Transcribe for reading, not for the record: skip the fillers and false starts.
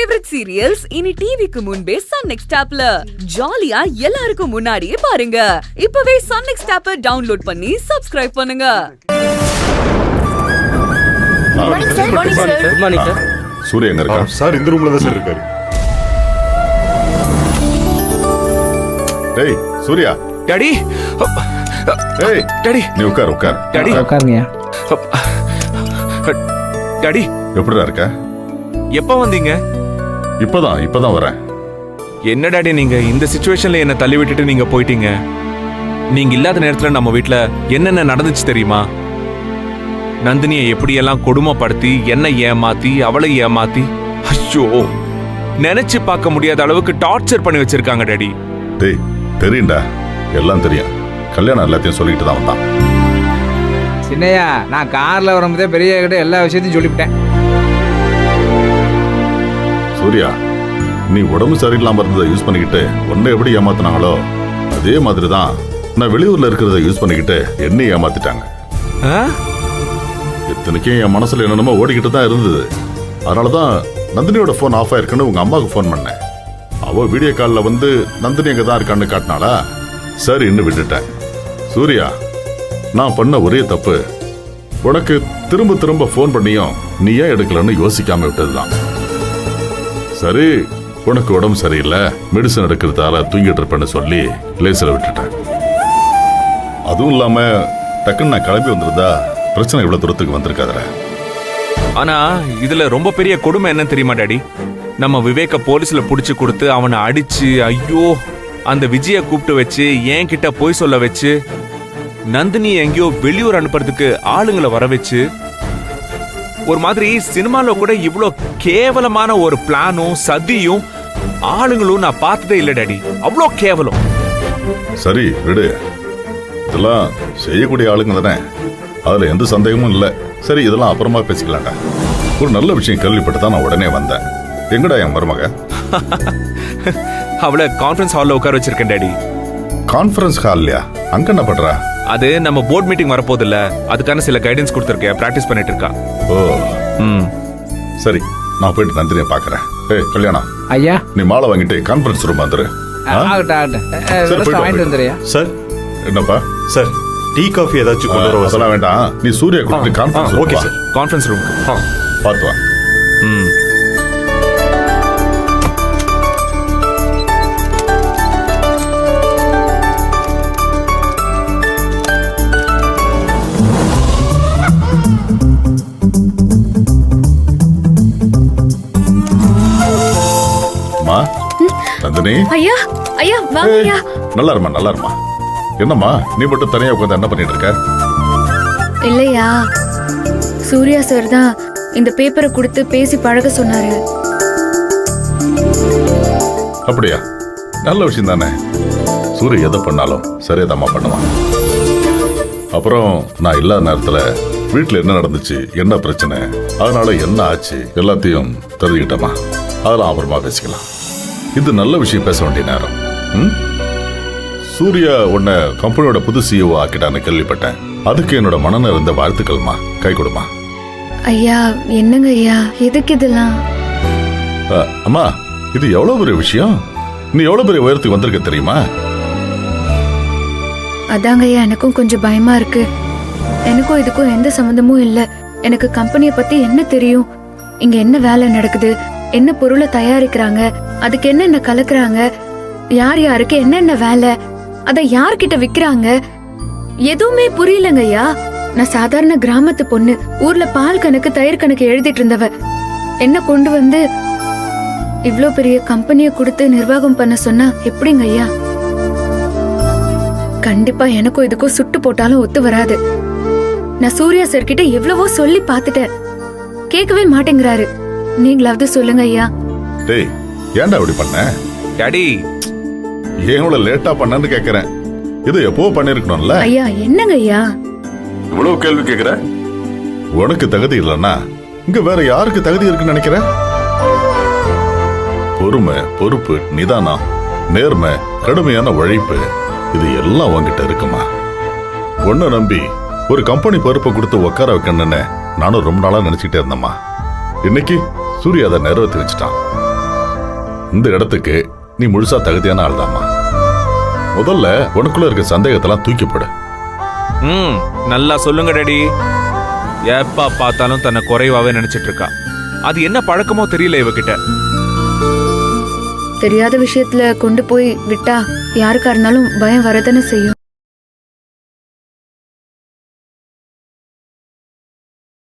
Favourite serials இனி டிவிக்கு முன்பே சன் நெக்ஸ்ட் ஆப்ல ஜாலியா எல்லாருக்கும் முன்னாடியே பாருங்க. இப்பவே சன் நெக்ஸ்ட் ஆப்பை டவுன்லோட் பண்ணி சப்ஸ்கிரைப் பண்ணுங்க. Good morning sir. சூர்யா எங்க இருக்கா? சார் இந்த ரூம்ல தான் சார் இருக்காரு. டேய் சூர்யா. டாடி. டேய் டாடி. நீ உட்கார் உட்கார். டாடி உட்காருங்க. டாடி எப்படிடா இருக்க? எப்ப வந்தீங்க? இப்பதான் வரேன். என்ன டாடி நீங்க இந்த சிச்சுவேஷன்ல என்ன தள்ளி விட்டுட்டு நீங்க போயிட்டீங்க? நீங்க இல்லாத நேரத்துல நம்ம வீட்ல என்னென்ன நடந்துச்சு தெரியுமா? நந்தினியை எப்படியெல்லாம் கொடுமைப்படுத்தி என்ன ஏமாத்தி அவளை ஏமாத்தி ஐயோ நினைச்சு பார்க்க முடியாத அளவுக்கு டார்ச்சர் பண்ணி வச்சிருக்காங்க டாடி. டேய் தெரியும்டா, எல்லாம் தெரியும். கல்யாணம் எல்லாத்தையும் சொல்லிட்டு தான் வந்தான். சின்னையா, நான் கார்ல வரும்போதே பெரிய கிட்ட எல்லா விஷயத்தையும் சொல்லிவிட்டேன். சூர்யா, நீ உடம்பு சரியில்லாம இருந்ததை யூஸ் பண்ணிக்கிட்டு உன்னை எப்படி ஏமாத்தினாங்களோ அதே மாதிரி தான் நான் வெளியூர்ல இருக்கிறத யூஸ் பண்ணிக்கிட்டு என்னை ஏமாத்திட்டாங்க. இத்தனைக்கும் என் மனசுல என்னென்னமோ ஓடிக்கிட்டு தான் இருந்தது. அதனாலதான் நந்தினியோட போன் ஆஃப் ஆயிருக்குன்னு உங்க அம்மாவுக்கு போன் பண்ணேன். அவ வீடியோ காலில் வந்து நந்தினி எங்க தான் இருக்கான்னு காட்டினாளா, சரி இன்னும் விட்டுட்டேன். சூர்யா, நான் பண்ண ஒரே தப்பு உனக்கு திரும்ப திரும்ப போன் பண்ணியும் நீ ஏன் எடுக்கலன்னு யோசிக்காம விட்டதுதான். சரி, உனக்கு உடம்பு சரியில்லை, மெடிசன் எடுக்கிறதால தூங்கிட்டு இருப்பேன்னு சொல்லி லேசில் விட்டுட்டேன். அதுவும் இல்லாம டக்குன்னு நான் கிளம்பி வந்திருந்தா பிரச்சனை இவ்வளவு தூரத்துக்கு வந்திருக்காதுல. ஆனா இதுல ரொம்ப பெரிய கொடுமை என்ன தெரியுமா டாடி? நம்ம விவேக்க போலீஸ்ல புடிச்சு கொடுத்து அவனை அடிச்சு ஐயோ அந்த விஜய கூப்பிட்டு வச்சு என் கிட்ட போய் சொல்ல வச்சு நந்தினி எங்கேயோ வெளியூர் அனுப்புறதுக்கு ஆளுங்களை வர வச்சு ஒரு மாதிரி சினிமால கூட இவ்வளோ கேவலமான ஒரு பிளானும் சதியும் ஆளுங்களும் நான் பார்த்ததே இல்லை டாடி. அவ்வளோ கேவலம். சரி விடு, இதெல்லாம் செய்யக்கூடிய ஆளுங்க தானே, அதுல எந்த சந்தேகமும் இல்லை. சரி இதெல்லாம் அப்புறமா பேசிக்கலாம்டா. ஒரு நல்ல விஷயம் கேள்விப்பட்டு தான் நான் உடனே வந்தேன். எங்கடா என் மருமக? அவளை கான்ஃபரன்ஸ் ஹாலில் உட்கார வச்சிருக்கேன் டாடி. கான்ஃபரன்ஸ் ஹால்லையா? அங்க என்ன பண்றா? அது நம்ம போர்ட் மீட்டிங் வரப்போது இல்ல, அதுக்கான சில கைடன்ஸ் கொடுத்துருக்கேன், பிராக்டிஸ் பண்ணிட்டு இருக்கா. ஓ சரி, நான் போயிட்டு நந்தினியை பாக்குறேன். ஏய் கல்யாணம் ஐயா, நீ மாலை வாங்கிட்டு கான்ஃபரன்ஸ் ரூம் வந்துரு. வாங்கிட்டு வந்துறியா? சார் என்னப்பா? சார் டீ காஃபி ஏதாச்சும் கொண்டு வரவா? அதெல்லாம் வேண்டாம், நீ சூர்யா கூப்பிட்டு கான்ஃபரன்ஸ். Okay sir. கான்ஃபரன்ஸ் ரூமுக்கு பார்த்து வா. நந்தினி, ஐயா ஐயா வாங்க ஐயா. நல்லா இருமா நல்லா இருமா. என்னம்மா நீ மட்டும் தனியா உட்காந்து என்ன பண்ணிட்டு இருக்க? இல்லையா, சூர்யா சார் தான் இந்த பேப்பரை கொடுத்து பேசி பழக சொன்னாரு. அப்படியா? நல்ல விஷயம் தானே. சூரிய எதை பண்ணாலும் சரியாதாம்மா பண்ணுவான். அப்புறம் நான் இல்லாத நேரத்துல வீட்டுல என்ன நடந்துச்சு, என்ன பிரச்சனை, அதனால என்ன ஆச்சு எல்லாத்தையும் தெரிஞ்சுக்கிட்டமா. அதெல்லாம் அப்புறமா பேசிக்கலாம். இது நல்ல விஷயம் பேச வேண்டிய நேரம். சூர்யா உன்னை கம்பெனியோட புது சிஇஓ ஆக்கிட்டான்னு கேள்விப்பட்டேன். அதுக்கு என்னோட மனன இருந்த வாழ்த்துக்கள்மா. கை கொடுமா. ஐயா என்னங்க ஐயா, எதுக்கு இதெல்லாம்? அம்மா, இது எவ்வளவு பெரிய விஷயம். நீ எவ்வளவு பெரிய உயரத்துக்கு வந்திருக்க தெரியுமா? அதாங்க ஐயா, எனக்கும் கொஞ்சம் பயமா இருக்கு. எனக்கும் இதுக்கும் எந்த சம்பந்தமும் இல்ல. எனக்கு கம்பெனியை பத்தி என்ன தெரியும், இங்க என்ன வேலை நடக்குது, என்ன பொருளை தயாரிக்கிறாங்க, அதுக்கு என்னென்ன கலக்குறாங்க, யார் யாருக்கு என்னென்ன வேலை, அதை யார்கிட்ட விக்கிறாங்க, எதுவுமே புரியலங்க ஐயா. நான் சாதாரண கிராமத்து பொண்ணு, ஊர்ல பால் கணக்கு தயிர் கணக்கு எழுதிட்டு இருந்தவ. என்ன கொண்டு வந்து இவ்ளோ பெரிய கம்பெனியை கொடுத்து நிர்வாகம் பண்ண சொன்னா எப்படிங்க ஐயா? கண்டிப்பா எனக்கும் இதுக்கும் சுட்டு போட்டாலும் ஒத்து வராது. நான் சூர்யா சார் கிட்ட எவ்வளவோ சொல்லி பாத்துட்டேன், கேட்கவே மாட்டேங்கிறாரு. நீங்களாவது சொல்லுங்க ஐயா. டேய், ஏன்டா அப்படி பண்ண? டாடி ஏன் இவ்வளவு லேட்டா பண்ணன்னு கேக்குறேன். இது எப்போ பண்ணிருக்கணும்ல. ஐயா என்னங்க ஐயா இவ்வளவு கேள்வி கேக்குற? உனக்கு தகுதி இல்லைன்னா இங்க வேற யாருக்கு தகுதி இருக்குன்னு நினைக்கிற? பொறுமை, பொறுப்பு, நிதானம், நேர்மை, கடுமையான உழைப்பு, இது எல்லாம் உன்கிட்ட இருக்குமா? உன்னை நம்பி ஒரு கம்பெனி பொறுப்பை கொடுத்து உட்கார வைக்கணும்னு நானும் ரொம்ப நாளா நினைச்சுக்கிட்டே இருந்தேம்மா. இன்னைக்கு சூர்யா அதை நிறைவேற்றி வச்சுட்டான். இந்த இடத்துக்கு நீ முழுசா தகுதியான ஆள்தாம்மா. முதல்ல உனக்குள்ள இருக்க சந்தேகத்தெல்லாம் தூக்கி போடு. நல்லா சொல்லுங்க டாடி. எப்ப பார்த்தாலும் தன்னை குறைவாவே நினைச்சிட்டு இருக்கா. அது என்ன பழக்கமோ தெரியல இவகிட்ட. தெரியாத விஷயத்துல கொண்டு போய் விட்டா யாருக்கா இருந்தாலும் பயம் வரதானே செய்யும்.